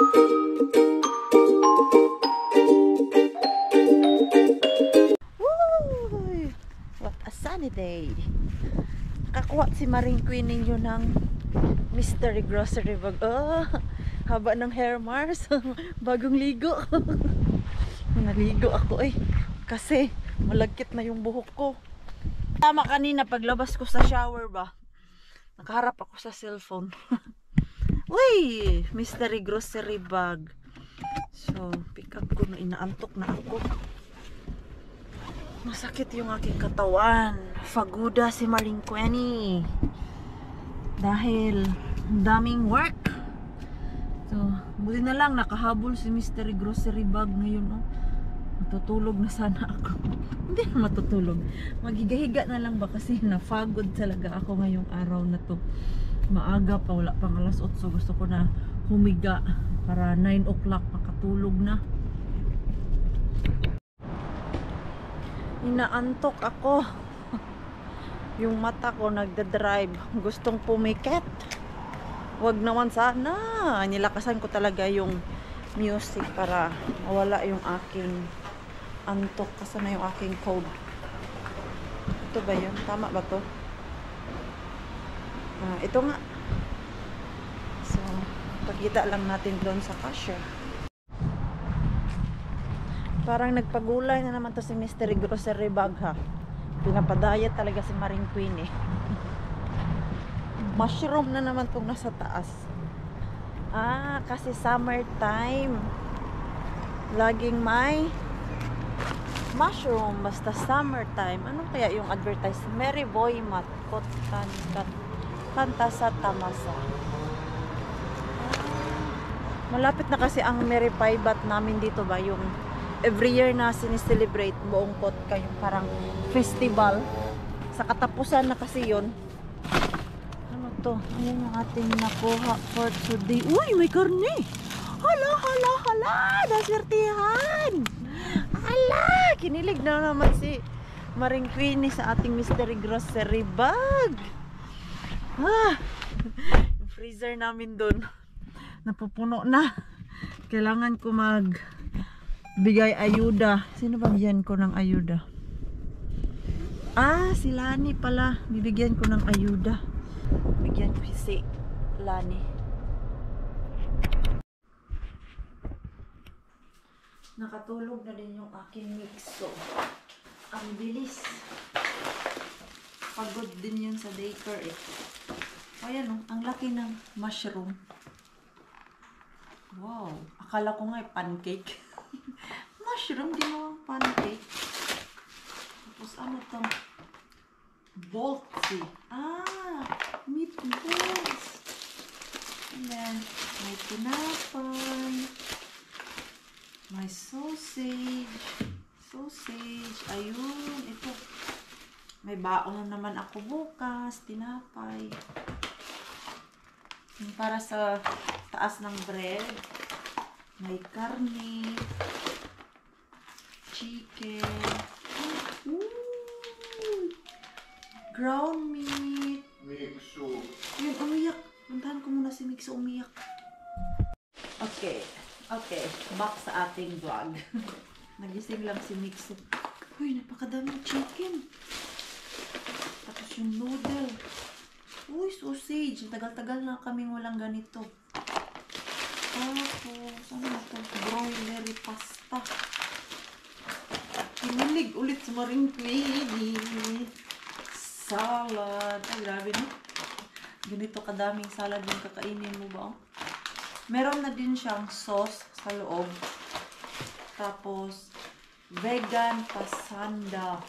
Woo! What a sunny day. Nakakuha si Maring Queen ninyo ng mystery grocery bag. Oh, haba ng hair, Mars. Bagong ligo. Naligo ako kasi malagkit na yung buhok ko. Tama kanina paglabas ko sa shower ba, nakaharap ako sa cellphone. Uy, mystery grocery bag. So, pick up ko na, inaantok na ako. Masakit yung aking katawan. Faguda si Maring Queenie. Dahil daming work. So, buti na lang nakahabol si mystery grocery bag ngayon. Oh. Matutulog na sana ako. Hindi na matutulog. Magigahiga na lang ba kasi nafagod talaga ako ngayong araw na to. Maaga pa, wala pang alas 8. Gusto ko na humiga para 9 o'clock makatulog na. Inaantok ako. Yung mata ko nagdadrive. Gustong pumikit. Wag naman sana. Nilakasan ko talaga yung music para mawala yung aking antok. Kasi na yung aking code. Ito ba yun? Tama ba to? Ito nga. So, pagkita lang natin doon sa cashier. Parang nagpagulay na naman to si mystery grocery bag ha. Pinapadayat talaga si Maring Queen eh. Mushroom na naman tong nasa taas. Kasi summertime. Laging may mushroom basta summertime. Ano kaya yung advertise? Mary Boy Matkot Kanta sa Tamasa. Malapit na kasi ang Mary Paibat namin dito ba, yung every year na sineselebrate buong Kotka, yung parang festival. Sa katapusan na kasi yun. Ano to? Ayan yung ating nakuha for today. Uy, may karne! Hala, hala, hala! Naswertihan! Hala! Kinilig na naman si Maring Queenie sa ating mystery grocery bag. Yung freezer namin doon napupuno na. Kailangan ko bigay ayuda. Sino ba bigyan ko ng ayuda? Si Lani pala. Bibigyan ko ng ayuda. Bigyan ko si Lani. Nakatulog na din yung aking mixo. Ang bilis. Pagod din yun sa daycare eh. Ayan oh, ang laki ng mushroom. Wow, akala ko nga pancake. Mushroom, ginawang pancake. Tapos ano to? Boltzy. Meatballs. Ayan, may tinapay. May sausage. Ayun, ito. May baon na naman ako bukas. Tinapay. Yung para sa taas ng bread. May karne. Chicken. Ground meat. Mixo. Yun, umiyak. Puntahan ko muna si Mixo umiyak. Okay. Back sa ating vlog. Nagising lang si Mixo. Uy, napakadaming chicken. Tapos yung noodle. Uy, sausage. Tagal-tagal na kaming walang ganito. Tapos, ano na ito? Broilery pasta. Kinilig ulit sa Maring Queenie. Salad. Ay, grabe no? Ganito kadaming salad yung kakainin mo ba? Meron na din siyang sauce sa loob. Tapos, vegan pasanda.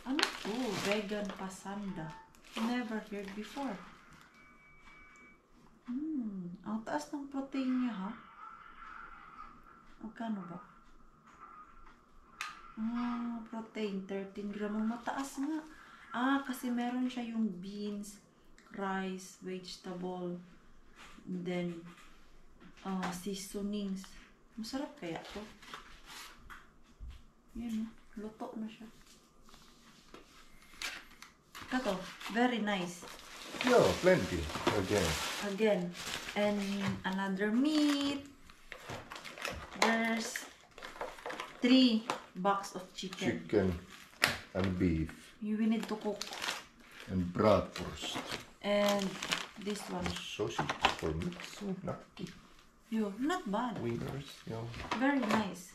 Ano to? Vegan pasanda. Never heard before. Ang taas ng protein niya ha. Magkano ba? Protein 13 grams. Mataas nga. Kasi meron siya yung beans, rice, vegetable, and then seasonings. Masarap kaya to? Yan, luto na siya. Ito, very nice. Yeah, plenty. Again. And another meat. There's 3 box of chicken. Chicken and beef. You will need to cook. And bratwurst. And this one. Sausage for Miksu, nakki. Yo, not bad. Wieners, yeah. Very nice.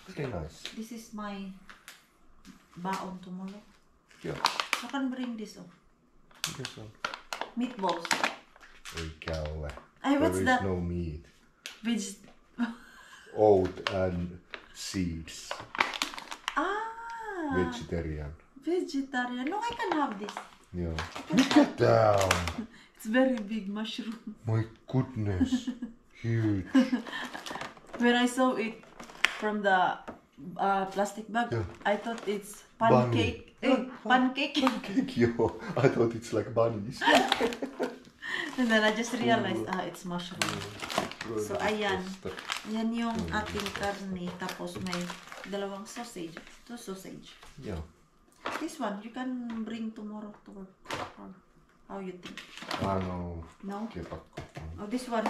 Very nice. This is my baon tomorrow. Yeah. I can bring this on. This one. Meatballs. Ei käy. Ay, what's There is that? no meat. Veg. Oat and seeds. Ah. Vegetarian. Vegetarian. No, I can have this. Yeah. Look at that. It's very big mushroom. My goodness. Huge. When I saw it from the plastic bag, Yeah. I thought it's pancake. Pancake. Pancake, yo. I thought it's like bunnies. And then I just realized, it's mushroom. So, ayan. Yan yung ating karne. Tapos may 2 sausage. 2 sausage. Yeah. This one, you can bring tomorrow to work. Or how you think? No. No? Kepakko. Oh, this one.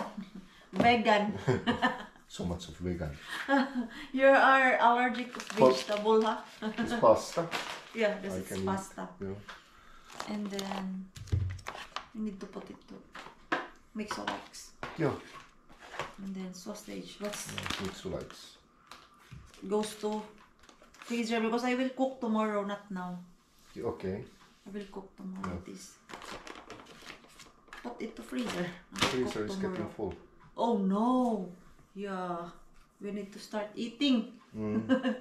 Vegan. So much of vegan. You are allergic to vegetable, huh? It's pasta. Yeah, this I is can eat. pasta. Yeah. And then, you need to put it to mix of wax. Yeah. And then sausage. What's Miksu likes. goes to freezer because I will cook tomorrow, not now. Okay. I will cook tomorrow Yeah. this. Put it to freezer. I will Freezer cook is getting tomorrow. full. Oh no! Yeah, we need to start eating.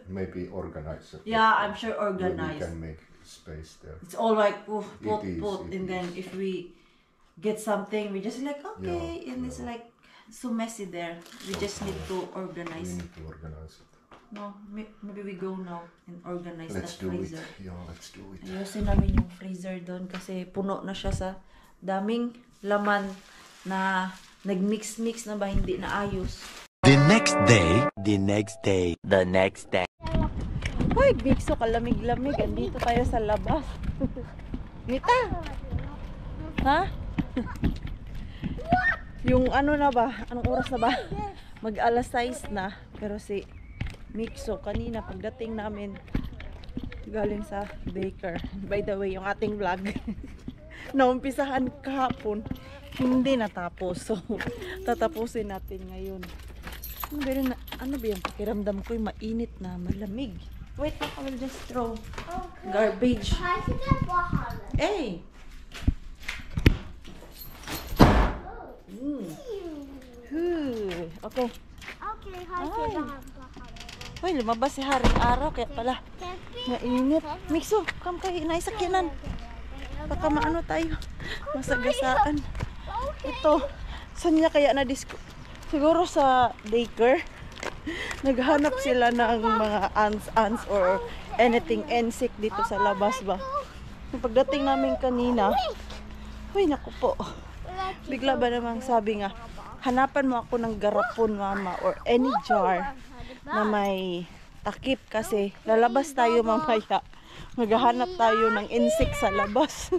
Maybe organize it. Yeah, I'm sure We organized. can make space there. It's all like put, It is, and then if we get something, we just like okay, Yeah, and it's like so messy there. We just need to We organize. need to organize it. No, maybe we go now and organize Let's the do it. freezer. Yeah, let's do it. Ayusin namin yung freezer doon kasi puno na siya sa daming laman na nag-mix-mix na ba hindi naayos. The next day, the next day, the next day. Hoy, Bigso, kalamig-lamig. Andito tayo sa labas. Nita! Ha? Yung ano na ba? Anong oras na ba? Mag-alas 6 na. Pero si Mikso, kanina pagdating namin galing sa baker. By the way, yung ating vlog naumpisahan kahapon, hindi natapos. So, tatapusin natin ngayon. Ano ba yung pakiramdam ko? Yung mainit na malamig. Wait, I will just throw garbage. Hey! Okay. Hoy, lumabas si Haring Araw, kaya pala mainit. Mikso, come kayo, inaisakyanan. Baka maano tayo, masagasaan. Ito, saan niya kaya na-disco? Siguro sa daycare. Naghanap sila ng mga ants or anything insect dito sa labas ba. Yung pagdating namin kanina, uy, naku po. Bigla ba namang sabi nga, hanapan mo ako ng garapon, mama, or any jar na may takip kasi lalabas tayo mamaya. Maghahanap tayo ng insect sa labas.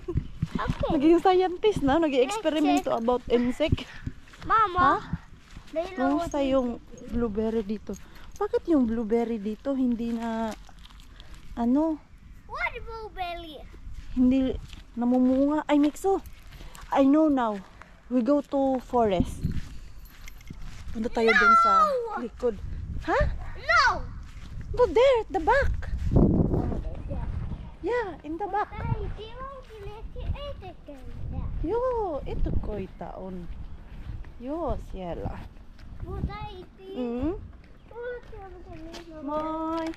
Naging scientist na, nag-experimento about insect. Mama, Kamusta yung blueberry dito? Bakit yung blueberry dito hindi na ano? what blueberry? Hindi namumunga. Ay, Mikso. I know now. We go to forest. Punta tayo dun sa likod. Ha? No! No, there, at the back. Yeah, in the back. Yo, ito ko'y taon. Yo, Ciela. Moi.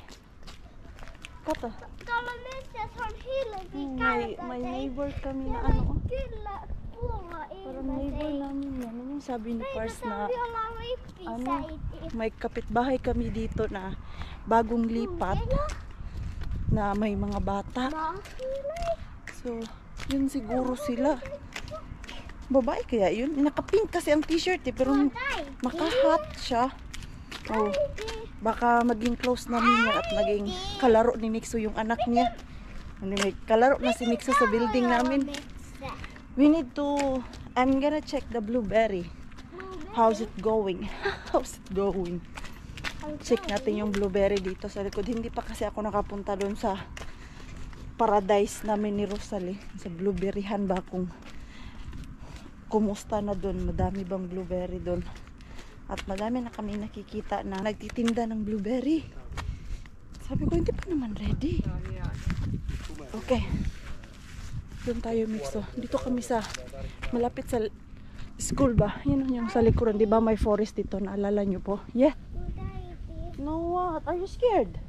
Kato. May neighbor kami na ano. Parang neighbor namin yan. Ano yung sabi ni Pars na ano, may kapitbahay kami dito na bagong lipat na may mga bata. So, yun siguro sila. Babae kaya yun. Naka-pink kasi ang t-shirt eh, pero maka-hot siya. Oh, baka maging close namin yan at maging kalaro ni Mikso yung anak niya. May kalaro na si Mikso sa building namin. We need to, I'm gonna check the blueberry. How's it going? How's it going? Check natin yung blueberry dito sa likod. Hindi pa kasi ako nakapunta doon sa paradise namin ni Rosalie. Sa blueberryhan ba kung kumusta na doon. Madami bang blueberry doon. At madami na kami nakikita na nagtitinda ng blueberry. Sabi ko, hindi pa naman ready. Okay. Doon tayo, Mixo. Dito kami sa malapit sa school ba? Yan yung sa likuran. Di ba may forest dito? Naalala nyo po? Yeah. No, what? Are you scared?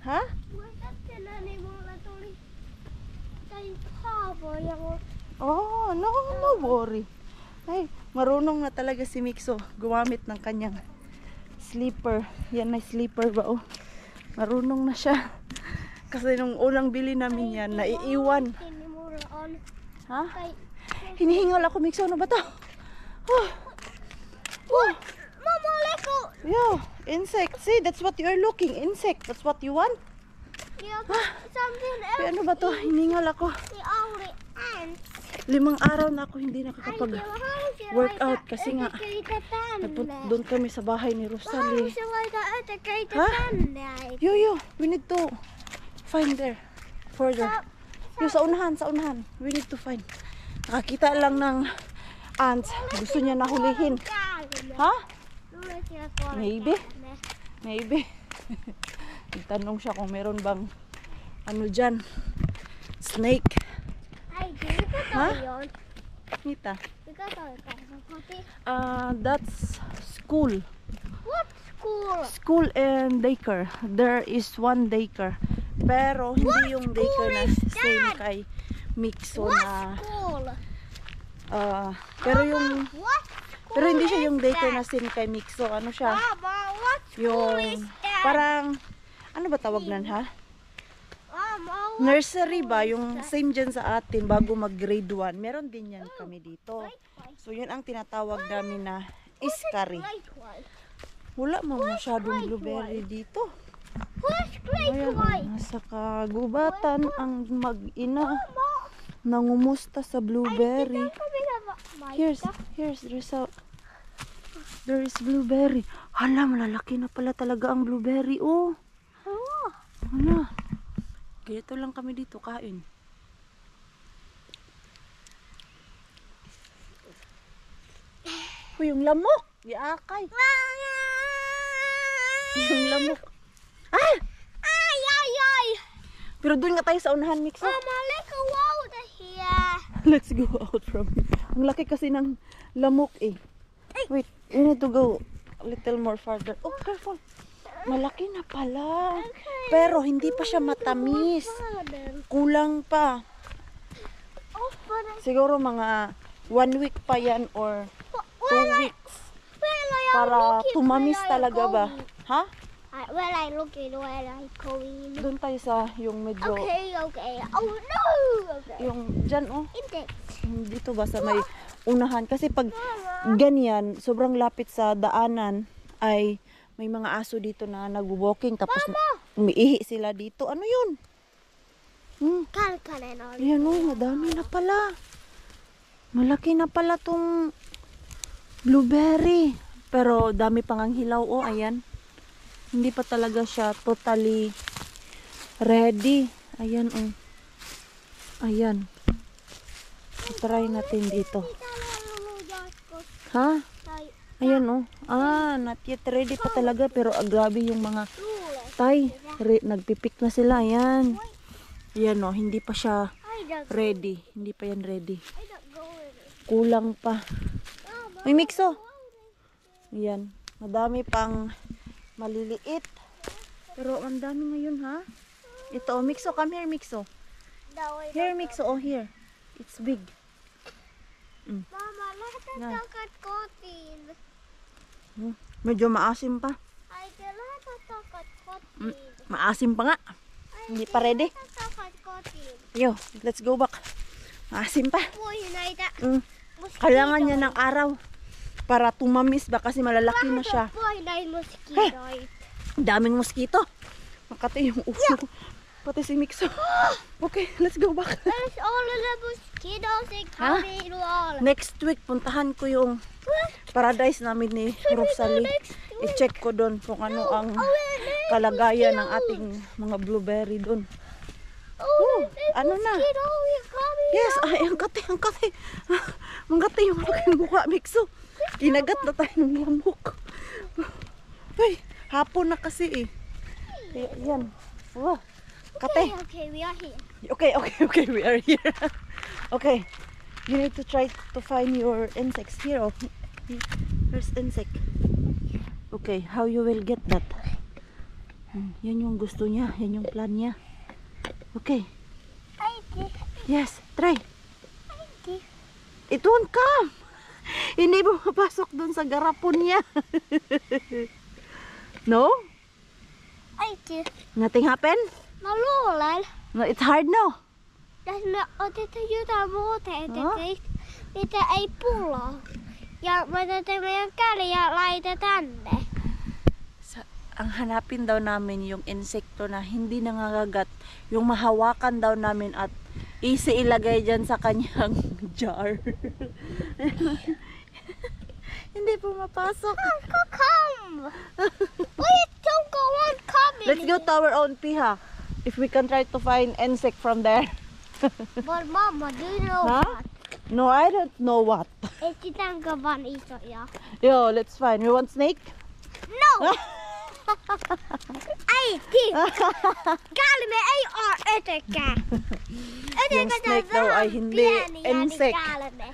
Ha? Oh, no worry. Ay, marunong na talaga si Mixo gumamit ng kanyang sleeper. Yan ay sleeper ba? Oh, marunong na siya. Kasi nung unang bili namin yan, naiiwan. Ha? Hinihingal ako, Mixo. Ano ba to? Oh. Oh. Mama, let go. Yo, insect. See, that's what you're looking. Insect. That's what you want. Yeah, something else. Kaya ano ba to? Hinihingal ako. The only ants. 5 araw na ako hindi nakakapag-workout kasi nga doon kami sa bahay ni Rosalie. Ha? Yo, we need to find there. Further. Yo, sa unahan. We need to find. Nakakita lang ng ants. Gusto niya nahulihin. Ha? Maybe. Nagtanong siya kung meron bang ano dyan. Snake. Ha? Nita. That's school. What school? School and daycare. There is one daycare. Pero hindi yung daycare na same kay Mixo na School. pero yung What? pero hindi siya yung daycare na same kay Mixo. Ano siya? Mama, what school is Yung that? parang ano ba tawag nan ha? Mama, Nursery ba? Yung same dyan sa atin bago mag grade 1. Meron din yan kami dito. So yun ang tinatawag namin na iskari. grade one? Wala mo masyadong blueberry dito. What's grade Ayan, one? nasa kagubatan ang mag-ina nangumusta sa blueberry. Here's there is blueberry. Hala, malalaki na pala talaga ang blueberry. Oh. Hala. Ganito lang kami dito kain. Yung lamok. Yaakay. Yung lamok. Ah! Ay! Pero doon nga tayo sa unahan, Mixo. Mama, let's go out here. Let's go out from here. Ang laki kasi ng lamok eh. Wait, we need to go a little more farther. Oh, careful. Malaki na pala. Pero hindi pa siya matamis. Kulang pa. Siguro mga 1 week pa yan or 2 weeks. Para tumamis talaga ba? Ha? When I look in, when I going. Doon tayo sa yung medyo, Okay. Oh no! Okay. yung dyan oh. Index. Dito ba sa may unahan? Kasi pag ganyan, sobrang lapit sa daanan ay may mga aso dito na nag-walking tapos umiihi sila dito. Ano yun? Kalkanen. Ayan oh, madami na pala. Malaki na pala tong blueberry. Pero dami pang ang hilaw oh, ayan. Hindi pa talaga siya totally ready. Ayan oh. Ayan. Try natin dito. Ha? Ayan oh. Not yet ready pa talaga pero grabe yung mga tay. Nagpipik na sila. Ayan. Ayan oh, hindi pa siya ready. Hindi pa yan ready. Kulang pa. May Mixo. Ayan. Madami pang maliliit. Pero ang dami ngayon ha. Ito oh, Mixo. Come here, Mixo. Here, Mixo. Oh, here. It's big. Mama, Na. lahat at kotin. Medyo maasim pa. Ay, lahat at kotin. Maasim pa nga. Hindi pa ready. At kotin. Yo, let's go back. Maasim pa. Boy, naida. Kailangan niya ng araw para tumamis ba kasi malalaki na siya. Boy, naida mosquito. Daming mosquito. Makati yung uso. Pati si Mixo. Okay, let's go back. There's all of the mosquitoes and Huh? coming all. Next week, puntahan ko yung paradise namin ni Rosalie. I-check ko doon kung ano ang kalagayan ng ating mga blueberry doon. Oh, ano na? mosquito is coming. Yes, ay, ang kati, ang kati. Mangati yung aking mukha, Mixo. Kinagat na tayo ng lamok. Uy, hapon na kasi eh. Kaya, yan. Oh, kate. Okay, we are here. Okay, we are here. Okay, you need to try to find your insects here. Oh, here's insect. Okay, how you will get that? Yan yung gusto niya, yan yung plan niya. Okay, I did. yes, try. I did. It won't come. Hindi mo mapasok dun sa garapon niya. No? I did. Nothing happened? Mä luulen, No, it's hard no. että me otetaan jotain muuta, No. mitä ei pulloa. Ja me otetaan meidän käli ja laitetaan tänne. Ang hanapin daw namin yung insekto na hindi nangangagat, yung mahawakan daw namin at easy ilagay dyan sa kanyang jar. Hindi pumapasok. Uncle, come! Wait, don't go on coming! Let's go to our own piha. If we can try to find insect from there. But Mama, do you know Huh? what? No, I don't know what. Etsitäänkö vaan isoja? Yo, let's find. You want snake? No! Äiti! Käärme ei oo etekään. Yung snake daw ay hindi insect. Käärme.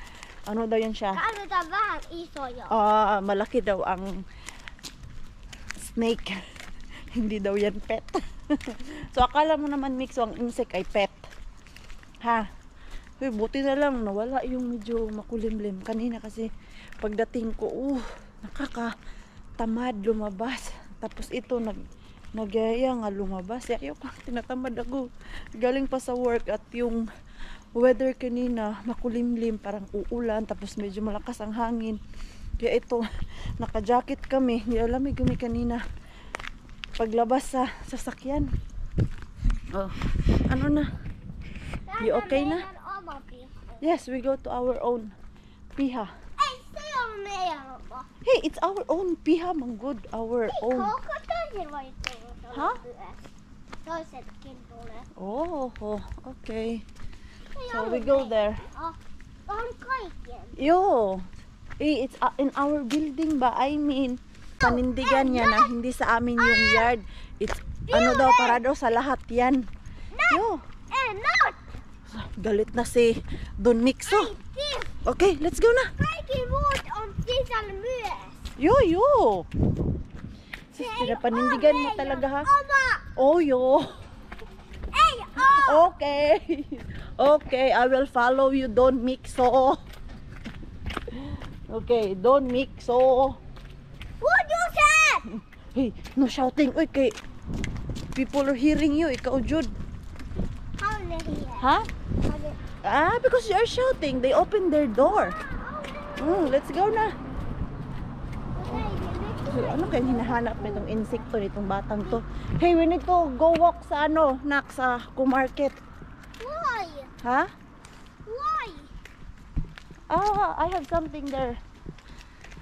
Ano daw yan siya? Käärmeitä vähän isoja. Malaki daw ang snake. Hindi daw yan pet. So akala mo naman, Mixo, ang insect ay pet. Ha? Uy, buti na lang nawala yung medyo makulimlim. Kanina kasi pagdating ko, nakakatamad lumabas. Tapos ito nagyaya nga lumabas. Ayaw ko, tinatamad ako. Galing pa sa work at yung weather kanina makulimlim, parang uulan, tapos medyo malakas ang hangin. Kaya ito, naka-jacket kami. Nilalamig kami kanina paglabas sa sasakyan. Oh, ano na? You okay na? Meidän oma piha. Yes, we go to our own piha. Ei se ole meidän oma. Hey, it's our own piha, manggod. Our own. Koko toisin voi tulla Ha? myös. Toisetkin tulee. Oh, okay. Ei So ole we go meidän. there. On kaikkien. Yo, it's in our building ba? I mean, panindigan niya na hindi sa amin yung yard. It's ano daw, para daw sa lahat yan. Yo, Not! galit na si Don Mixo. Siis Okay, let's go na. kaikki muut on sisällä myös. Yo. Sis, pinapanindigan mo talaga ha? Oma! Oh, yo. Ei oo! Okay. Okay, I will follow you, Don Mixo. Okay, Don Mixo. What you said? Hey, no shouting. Uy, kay people are hearing you. Ikaw, Jude. How ne here? Ha? Because you are shouting. They opened their door. Let's go na. So, ano kaya hinahanap nitong insekto nitong batang to? Hey, we need to go walk sa sa Kumarket. Why? Ha? Why? I have something there.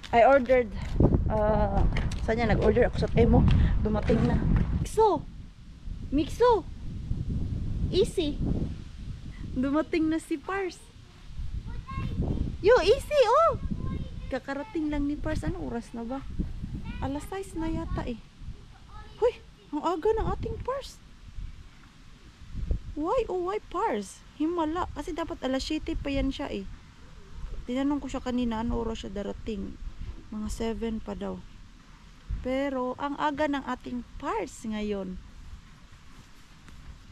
I ordered. Saan yan? Nag-order ako sa Temo. Dumating na. Mixo! Easy! Dumating na si Pars. Yo, easy! Oh! Kakarating lang ni Pars. Ano oras na ba? Alas 6 na yata eh. Hoy! Ang aga ng ating Pars. Why Pars? Himala. Kasi dapat alas 7 pa yan siya eh. Tinanong ko siya kanina, ano oras siya darating? Mga 7 pa daw. Pero, ang aga ng ating Pars ngayon.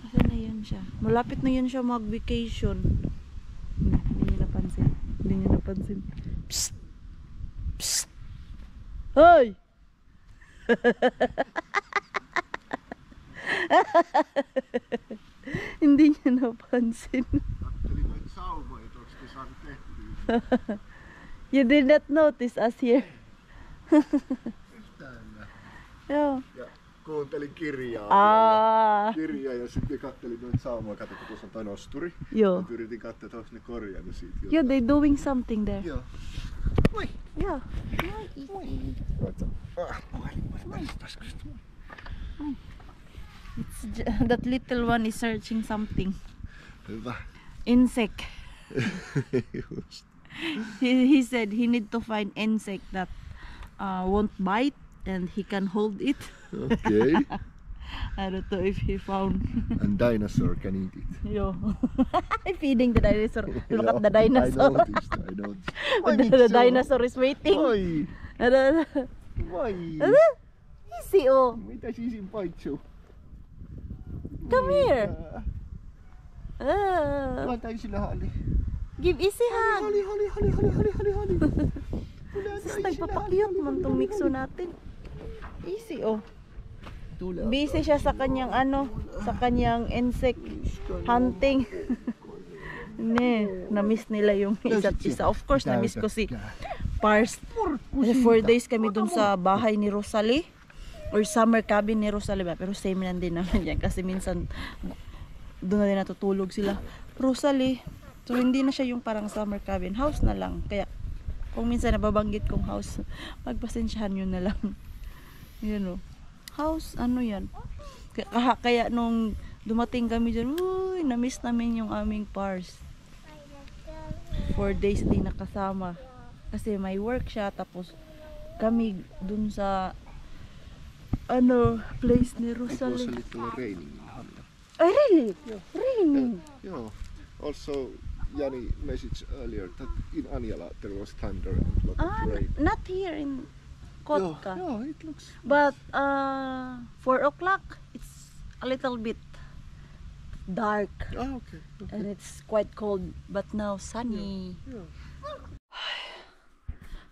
Asan na yun siya? Malapit na yun siya mag-vacation. Hindi niya napansin. Psst! Psst! Hoy! Hindi niya napansin. You did not notice us here. Yeah. kuuntelin kirjaa. Kirjaa ja sitten kattelin noita saumoja. Kato, kun tuossa on toi nosturi. Joo. Ja yritin katsoa, että onko ne korjannut siitä jotain. Yeah, they're doing something there. Joo. Moi! Yeah. That little one is searching something. Hyvä. Insect. Just. He said he need to find insect that won't bite and he can hold it. Okay. I don't know if he found. And dinosaur can eat it. Yo. Feeding the dinosaur. Look at the dinosaur. I noticed. The dinosaur is waiting. Oi! Voi! Easy oh. Mitä sisin paitsu? Come here. Laita sille hali. Give easy hug. Hali. Sus, nagpapakiyot man tong mixo natin. Easy oh. Busy siya sa kanyang sa kanyang insect hunting. Na-miss nila yung isa't isa. Of course, na-miss ko si Pars. 4 days kami dun sa bahay ni Rosalie. Or summer cabin ni Rosalie ba? Pero same lang din naman yan. Kasi minsan, doon na din natutulog sila. Rosalie. So, hindi na siya yung parang summer cabin. House na lang. Kaya, kung minsan nababanggit kong house, pagpasensyahan nyo na lang. Yun o. House, ano yan? Kaya nung dumating kami dyan, uy, na-miss namin yung aming Pars. 4 days din nakasama. Kasi may work siya. Tapos, kami dun sa place ni It was a Rosalie. little raining in Hamina. Oh, really? Raining? Yeah. Also, Jani messaged earlier that in Anjala there was thunder and a lot of rain. Not here in Kotka. Yeah, it looks. But 4 o'clock, it's a little bit dark. Ah, okay. And it's quite cold. But now, sunny. Yeah.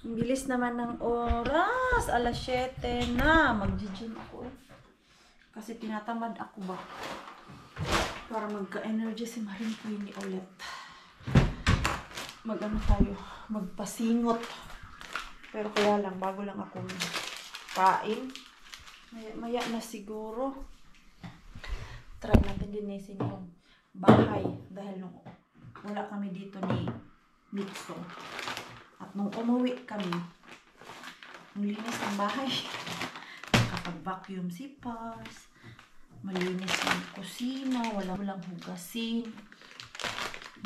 Ang bilis naman ng oras. Alas 7 na. Mag-gym ako. Kasi tinatamad ako ba. Para magka-energy si Maring Queenie ulit. Mag-ano tayo. Magpasingot. Pero kaya lang, bago lang ako kain. Maya na siguro. Try natin linisin yung bahay. Dahil nung wala kami dito ni Mitso. At nung umuwi kami, ang linis ng bahay. Nakapag-vacuum si Pars. Malinis yung kusina. Walang hugasin.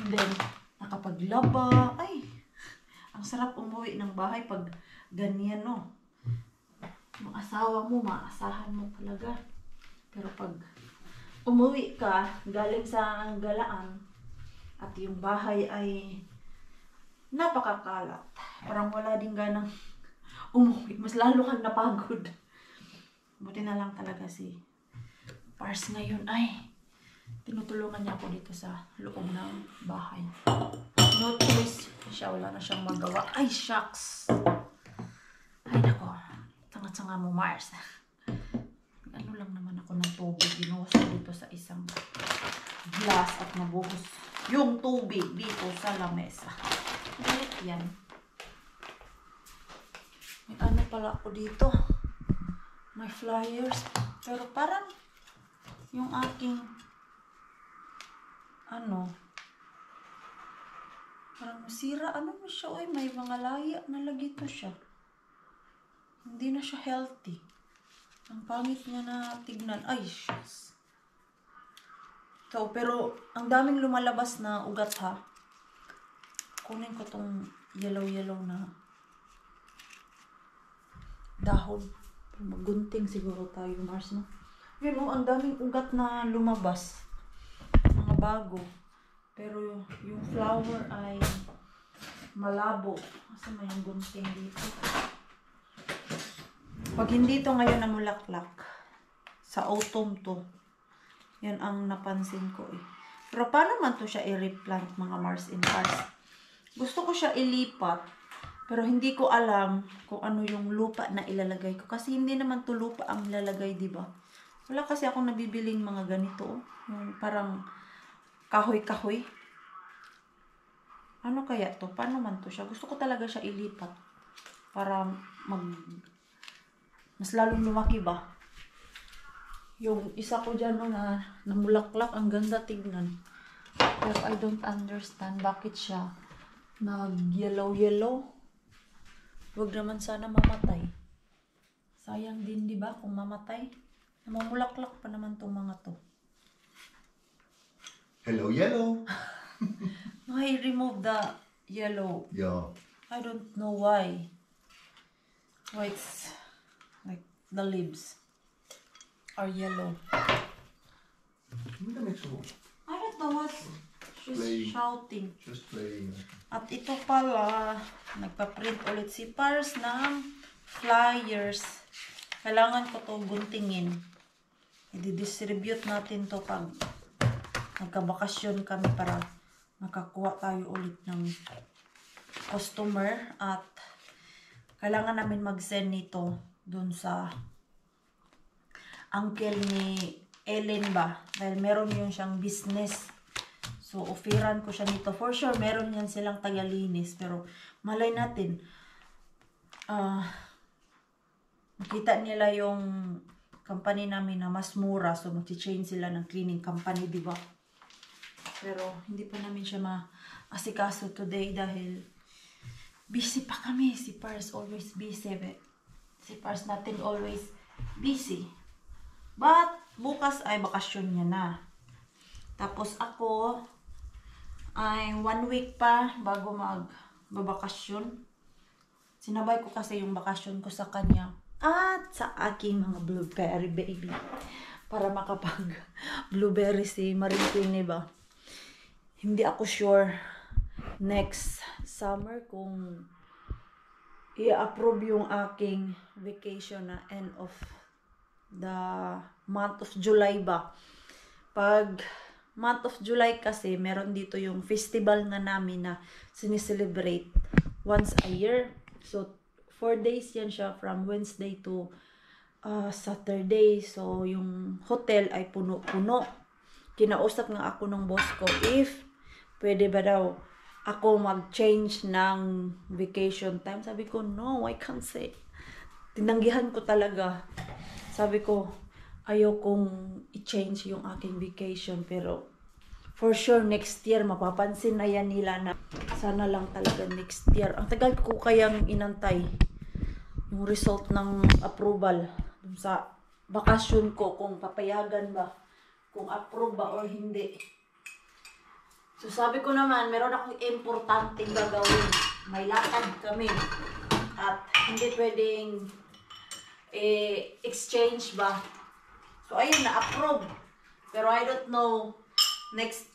And then, nakapaglaba. Ay! Ang sarap umuwi ng bahay pag ganyan, no? Yung asawa mo, maasahan mo talaga. Pero pag umuwi ka, galing sa galaan, at yung bahay ay napakakalat. Parang wala din ganang umuwi. Mas lalo kang napagod. Buti na lang talaga si Pars ngayon ay tinutulungan niya ako dito sa loob ng bahay. No choice. Siya, wala na siyang magawa. Ay, shucks! Ay, nako. Tanga-tanga mo, Mars. Ano lang naman ako ng tubig. Binuhos ko dito sa isang glass at nabuhos yung tubig dito sa lamesa. Galit yan. May ano pala ako dito. May flyers. Pero parang yung aking parang masira. Ano mo siya? Oy, may mga laya na lagi to siya. Hindi na siya healthy. Ang pangit niya na tignan. Ay, shucks. So, pero ang daming lumalabas na ugat ha. Kunin ko tong yellow na dahon. Magunting siguro tayo, Mars, no? Yun, ang daming ugat na lumabas. Mga bago. Pero yung flower ay malabo. Kasi may gunting dito. Pag hindi to ngayon namulaklak, sa autumn to, yan ang napansin ko eh. Pero paano man to siya i-replant, mga Mars in Pars? Gusto ko siya ilipat, pero hindi ko alam kung ano yung lupa na ilalagay ko. Kasi hindi naman to lupa ang ilalagay, di ba? Wala kasi akong nabibiling mga ganito. Yung parang kahoy-kahoy. Ano kaya to? Paano man to siya? Gusto ko talaga siya ilipat. Para mas lalong lumaki ba? Yung isa ko dyan mga namulaklak, ang ganda tignan. Pero I don't understand bakit siya nag-yellow. Huwag naman sana mamatay. Sayang din, di ba, kung mamatay. Namumulaklak pa naman tong mga to. Hello, yellow. I remove the yellow. Yeah. I don't know why. Why it's like the leaves are yellow. I don't know what she's Playing. shouting. Just playing. At ito pala, nagpa-print ulit si Pars ng flyers. Kailangan ko to guntingin. I-distribute natin to pag nagkabakasyon kami para makakuha tayo ulit ng customer. At kailangan namin mag-send nito dun sa uncle ni Ellen ba. Dahil meron yun siyang business. So, offeran ko siya nito. For sure, meron yan silang tagalinis. Pero, malay natin, makita nila yung company namin na mas mura. So, mag-change sila ng cleaning company, di ba? Pero, hindi pa namin siya ma-asikaso today dahil busy pa kami. Si Pars always busy. Si Pars natin always busy. But, bukas ay bakasyon niya na. Tapos ako, ay 1 week pa bago magbabakasyon. Sinabay ko kasi yung bakasyon ko sa kanya at sa aking mga blueberry baby. Para makapag blueberry si Marie Queen, ba? Hindi ako sure next summer kung i-approve yung aking vacation na end of the month of July ba. Pag month of July kasi, meron dito yung festival nga namin na sinicelebrate once a year. So, 4 days yan siya from Wednesday to Saturday. So, yung hotel ay puno-puno. Kinausap nga ako ng boss ko if pwede ba daw ako mag-change ng vacation time. Sabi ko, no, I can't say. Tinanggihan ko talaga. Sabi ko, ayaw kong i-change yung aking vacation. Pero, for sure, next year, mapapansin na yan nila na sana lang talaga next year. Ang tagal ko kayang inantay yung result ng approval sa bakasyon ko, kung papayagan ba, kung approve ba or hindi. So, sabi ko naman, meron akong importanteng gagawin. May lakad kami. At hindi pwedeng exchange ba. So, ayun, na-approve. Pero I don't know next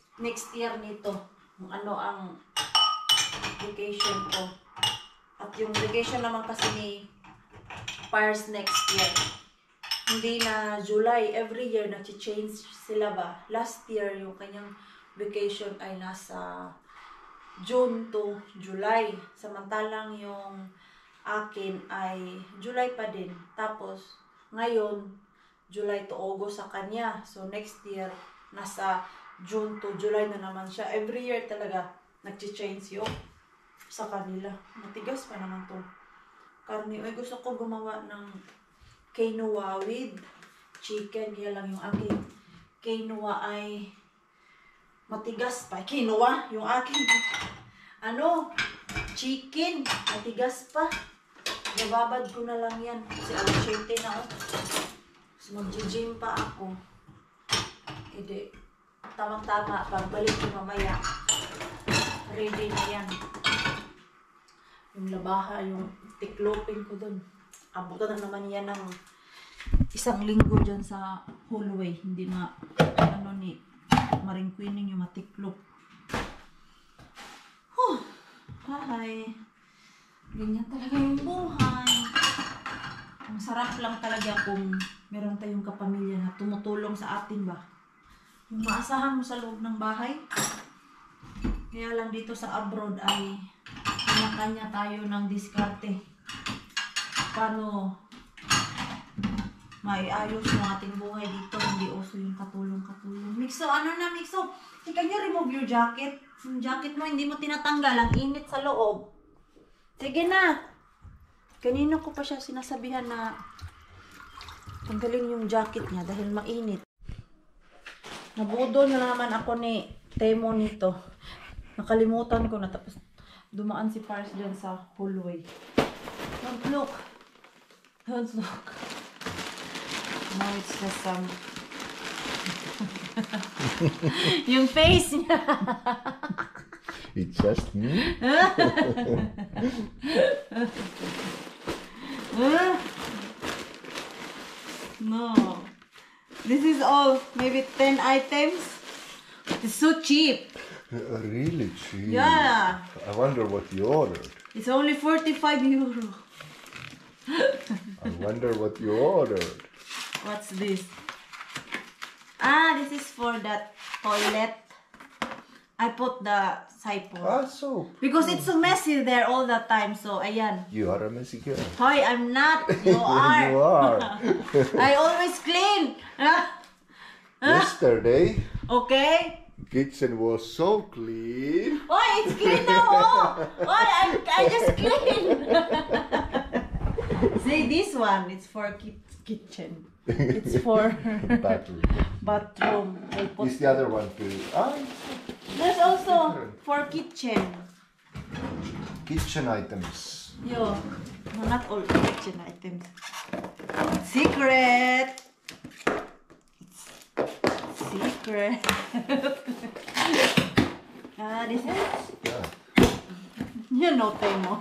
year nito kung ano ang vacation ko. At yung vacation naman kasi ni Pars next year. Hindi na July. Every year, nag-change sila ba. Last year, yung kanyang vacation ay nasa June to July. Samantalang yung akin ay July pa din. Tapos, ngayon, July to August sa kanya. So, next year, nasa June to July na naman siya. Every year talaga, nag-change yung sa kanila. Matigas pa naman to karne. Ay, gusto ko gumawa ng quinoa with chicken. Kaya lang yung aking quinoa ay matigas pa. Quinoa, yung aking chicken, matigas pa. Nababad ko na lang yan. Kasi alas 7 na ako. So, mag-gym pa ako. Hindi. Tamang-tama. Pagbalik ko mamaya. Ready na yan. Yung labaha, yung tiklopin ko dun. Abutan na naman yan ng 1 linggo dyan sa hallway. Hindi na, ni Maring Queening yung matiklop. Hi. Ganyan talaga yung buhay. Ang sarap lang talaga kung meron tayong kapamilya na tumutulong sa atin ba. Yung maasahan mo sa loob ng bahay. Kaya lang dito sa abroad ay kanya-kanya tayo ng diskarte. Paano maiayos yung ating buhay dito. Hindi uso yung katulong-katulong. Mixo, Mixo? Can you remove your jacket? Yung jacket mo, hindi mo tinatanggal. Ang init sa loob. Sige na. Kanina ko pa siya sinasabihan na Tanggalin yung jacket niya dahil mainit. Nabudol na naman ako ni Temo nito. Nakalimutan ko na tapos dumaan si Pars dyan sa hallway. Don't look. Don't look. Now it's just some... yung face niya. It's just me. No. This is all maybe 10 items. It's so cheap. Really cheap. Yeah. I wonder what you ordered. It's only 45 euro. I wonder what you ordered. What's this? Ah, this is for the toilet. I put the siphon. Ah, soap. Because it's so messy there all the time. So, ayan. You are a messy girl. Hoy, I'm not. You are. You are. I always clean. Yesterday, Okay? kitchen was so clean. Hoy, it's clean now. Oh. Hoy, I just clean. See, this one, it's for kitchen. It's for Bathroom. bathroom. I put Is the other one too? Ah, There's also for kitchen. kitchen items. Yo, no, not all kitchen items. Secret. It's secret. This is Yeah. you know Temo.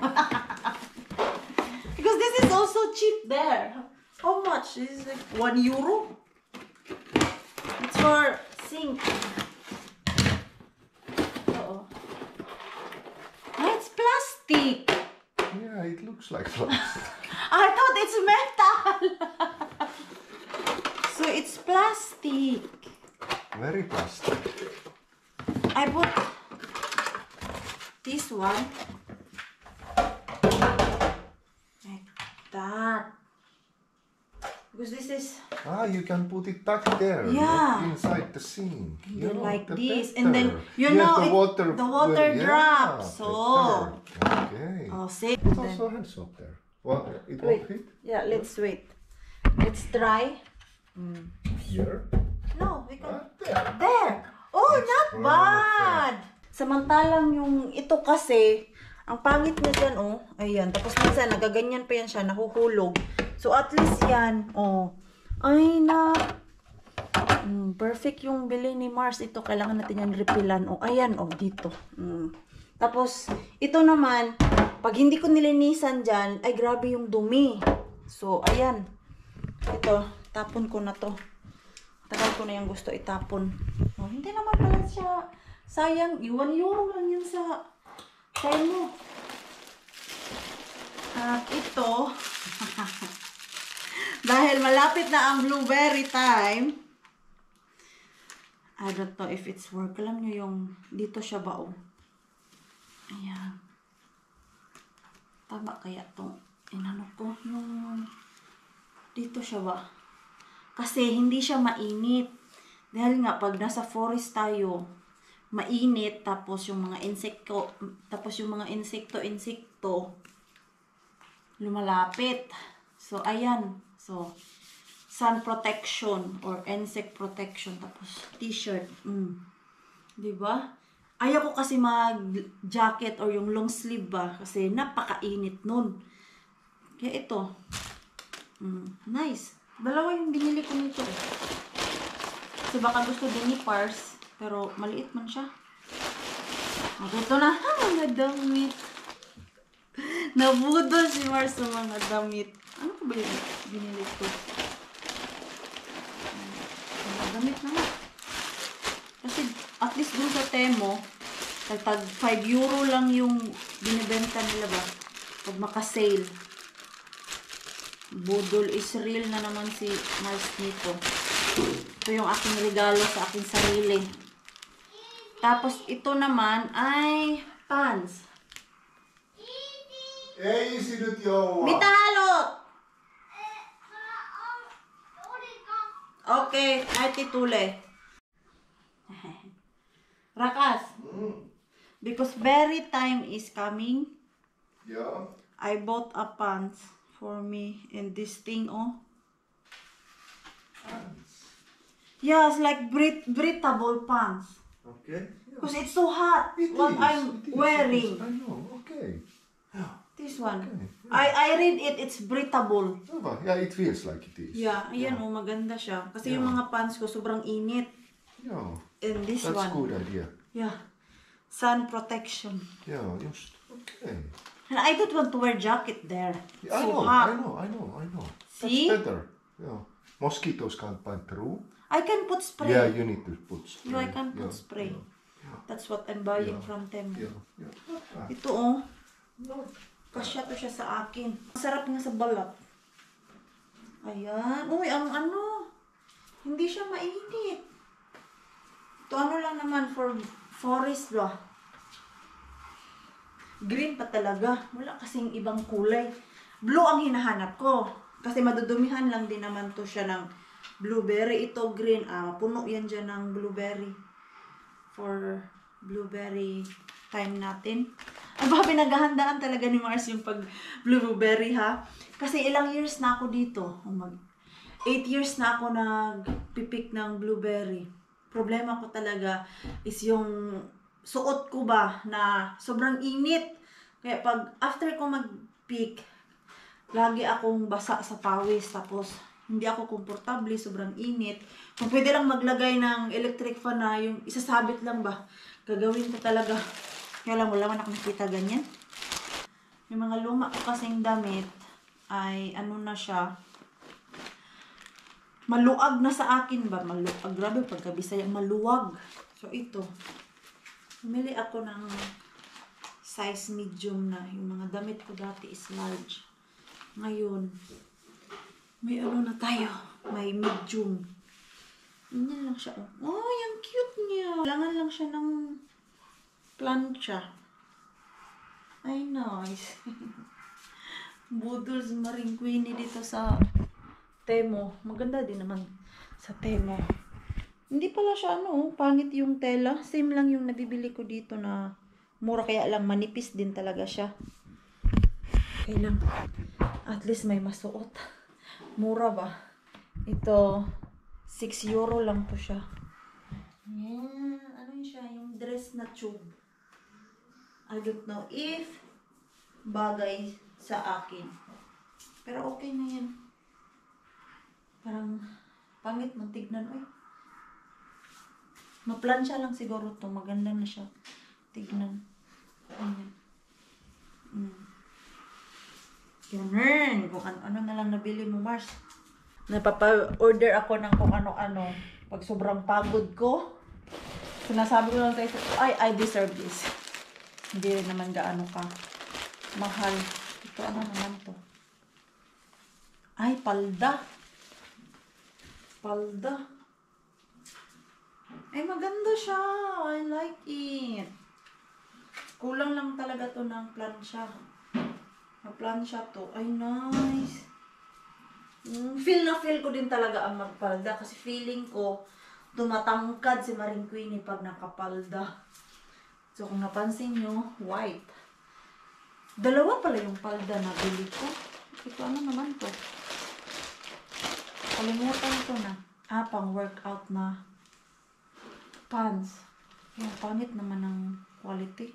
Because this is also cheap there. How much? This is like €1. It's for sink. Uh-oh. Ah, it's plastic. Yeah, it looks like plastic. I thought it's metal. So it's plastic. Very plastic. I put this one like that. Because this is Ah, you can put it back there. Yeah. Not inside the sink. and You then know, like the this, better. and then you Yeah, know the it- water, the water yeah, drops. So better. Okay. oh, see. There's Then, also hand soap there. Well, it wait. won't fit Yeah, let's wait. Let's try. here. No, we can. Ah, there. There. Oh, It's not bad. Samantalang yung ito kasi, ang pangit niya dyan, oh. Ayan. Tapos minsan, nagaganyan pa yan siya, nahuhulog. So, at least yan, oh. Ay, na. Perfect yung bili ni Mars. Ito, kailangan natin yan repilan. Oh, ayan, oh, dito. Tapos, ito naman, pag hindi ko nilinisan dyan, ay grabe yung dumi. So, ayan. Ito, tapon ko na to. Tagal ko na yung gusto itapon. Oh, hindi naman pala siya sayang. €1 lang yan sa time mo. At ito, dahil malapit na ang blueberry time, I don't know if it's work. Alam nyo yung, dito siya ba, oh. Ayan. Tama kaya itong, inano ko, yung, dito siya ba? Kasi hindi siya mainit. Dahil nga, pag nasa forest tayo, mainit, tapos yung mga insekto, lumalapit. So, ayan. So, sun protection or insect protection. Tapos, t-shirt. Diba? Ayaw ko kasi mag-jacket or yung long sleeve ba. Kasi napakainit nun. Kaya ito. Nice. Dalawa yung binili ko nito. Kasi baka gusto din ni Pars. Pero maliit man siya. Ito na. Mga damit. Nabudol si Mars sa mga damit. Ano ko ba yung binili ko? Mga damit naman. Kasi at least dun sa Temo, tag €5 lang yung binibenta nila ba? Pag maka-sale. Budol is real na naman si Mars nito. Ito yung aking regalo sa aking sarili. Tapos ito naman ay pants. Ei se nyt jouaa. Mitä haluat? Okay, äiti tule. Rakas. Because berry time is coming, Yeah. I bought a pants for me and this thing, oh. Yeah, it's like breathable pants. Okay. Because it's so hot. It What is, I'm it is, wearing. I know. Okay. This one. Okay. I read it, it's breathable. Yeah, it feels like it is. Yeah, ayan oh, maganda siya. Kasi yung mga pants ko sobrang init. Yeah. And this That's one. good idea. Yeah. Sun protection. Yeah, just okay. And I don't want to wear jacket there. Yeah, I So know, hot. I know. See? That's better. Yeah. Mosquitoes can't find through. I can put spray. Yeah, you need to put spray. Yeah, I can put spray. That's what I'm buying from Temu. Yeah. Ito oh. Kasya to siya sa akin. Masarap nga sa balat. Ayan. Uy, ang ano. Hindi siya mainit. Ito ano lang naman for forest ba? Green pa talaga. Wala kasing ibang kulay. Blue ang hinahanap ko. Kasi madudumihan lang din naman to siya ng blueberry. Ito green. Puno yan dyan ng blueberry. For blueberry time natin. Ang mga pinaghahandaan talaga ni Mars yung pag blueberry ha. Kasi ilang years na ako dito. 8 years na ako nagpipik ng blueberry. Problema ko talaga is yung suot ko ba na sobrang init. Kaya pag after ko mag-pick, lagi akong basa sa pawis. Tapos hindi ako komportable, sobrang init. Kung pwede lang maglagay ng electric fan na yung isasabit lang ba, gagawin ko talaga. Kaya lang wala man ako nakita ganyan. Yung mga luma ko kasing damit ay ano na siya, maluag na sa akin ba? Maluag. Grabe pagkabisaya. Maluwag. So ito. Bumili ako ng size medium na. Yung mga damit ko dati is large. Ngayon, may ano na tayo. May medium. Ganyan lang siya. Oh, yung cute niya. Kailangan lang siya ng plancha. Ay, nice. Budol's Maringquini dito sa Temu. Maganda din naman sa Temu. Hindi pala siya pangit yung tela. Same lang yung nabibili ko dito na mura, kaya lang manipis din talaga siya. Okay lang. At least may masuot. Mura ba? Ito, 6 euro lang to siya. Yan. Ano yun siya? Yung dress na tube. I don't know if bagay sa akin. Pero okay na yan. Parang pangit man tignan. Uy. Maplansya lang siguro to. Maganda na siya. Tignan. Ayan. Ganun. Kung ano na lang nabili mo, Mars. Napapa-order ako ng kung ano-ano. Pag sobrang pagod ko, sinasabi ko lang tayo, I deserve this. Hindi rin naman gaano ka mahal. Ito, ano naman to? Ay, palda. Palda. Ay, maganda siya. I like it. Kulang lang talaga to ng plansya. Plansya to. Ay, nice. Feel na feel ko din talaga ang magpalda. Kasi feeling ko, tumatangkad si Maringquini pag nakapalda. So, kung napansin nyo, white. Dalawa pala yung palda na bili ko. Ito, ano naman to? Kalimutan ko na. Pang workout na pants. Yung pangit naman ng quality.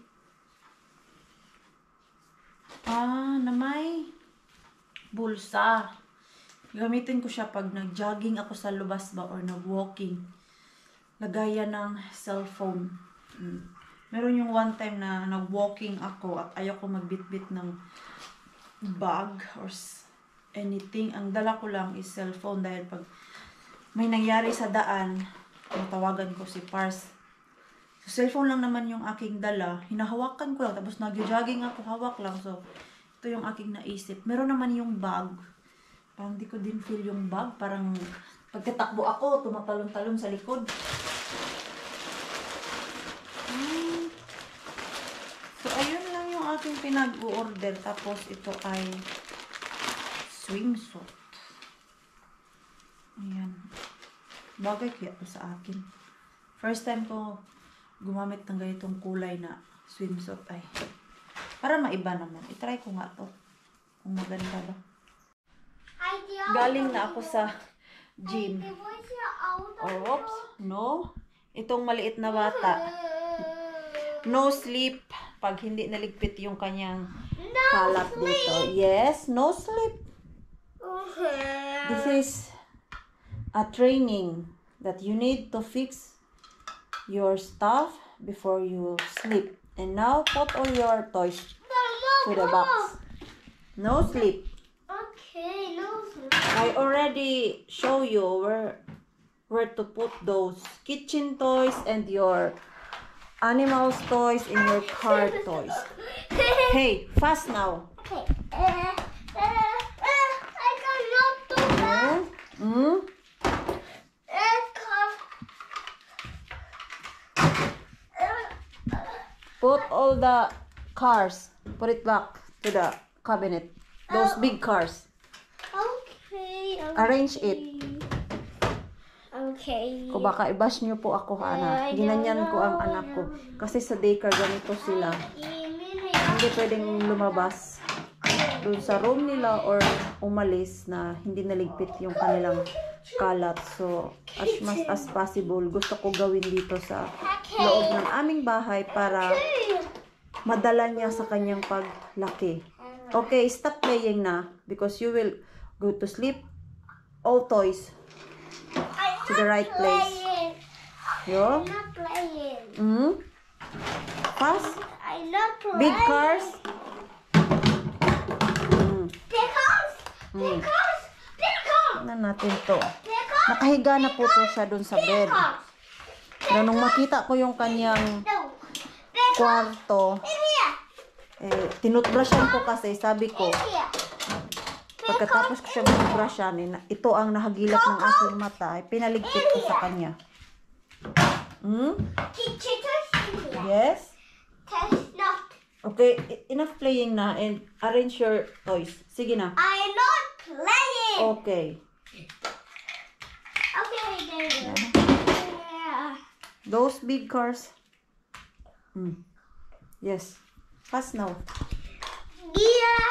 Na may bulsa. Gamitin ko siya pag nag-jogging ako sa lubas ba or nag-walking. Lagayan ng cellphone. Meron yung one time na nag-walking ako at ayoko magbitbit ng bag or anything. Ang dala ko lang is cellphone dahil pag may nangyari sa daan, matawagan ko si Pars. So, cellphone lang naman yung aking dala. Hinahawakan ko lang. Tapos nag-jogging ako, hawak lang. So, ito yung aking naisip. Meron naman yung bag. Parang di ko din feel yung bag. Parang pagkatakbo ako, tumatalon-talon sa likod. So, ayun lang yung aking pinag-order. Tapos, ito ay swimsuit. Ayan. Bagay kaya ito sa akin. First time ko gumamit ng ganitong kulay na swimsuit ay para maiba naman. I-try ko nga to. Kung maganda ba. Galing na ako sa gym. Det var ju auto. Oops, no. Itong maliit na bata. No sleep pag hindi naligpit yung kanyang kalat dito. Yes, no sleep. This is a training that you need to fix your stuff before you sleep. And now put all your toys to the box. No sleep. Okay, no sleep. I already show you where to put those kitchen toys and your animals toys in your car toys. Hey, fast now. Okay. I cannot do that. Put all the cars. Put it back to the cabinet. Those big cars. Okay. Arrange it. Okay. Kung baka i-bash niyo po ako, anak. Ginanyan ko ang anak ko. Kasi sa daycare, ganito sila. Hindi pwedeng lumabas doon sa room nila or umalis na hindi naligpit yung kanilang kalat. So, as much as possible, gusto ko gawin dito sa loob ng aming bahay para madala niya sa kanyang paglaki. Okay, stop playing na because you will go to sleep. All toys to the right place. Yo? I'm not playing. Fast? I'm not playing. Big cars? Big cars. Big cars. Big cars. Tignan natin to. Big cars. Nakahiga na po to siya dun sa bed. Na nung makita ko yung kanyang No. Big cars. kwarto, In here. tinutbrushan ko kasi sabi ko, In here. pagkatapos ko siya binubrushyan, ito ang nahagilap ng aking mata, pinaligpit ko sa kanya. Kitchen toys in here. Yes? Test not. Okay, enough playing na and arrange your toys. Sige na. I'm not playing. Okay. Okay, there you go. Yeah. Those big cars. Yes. Fast now. Yeah.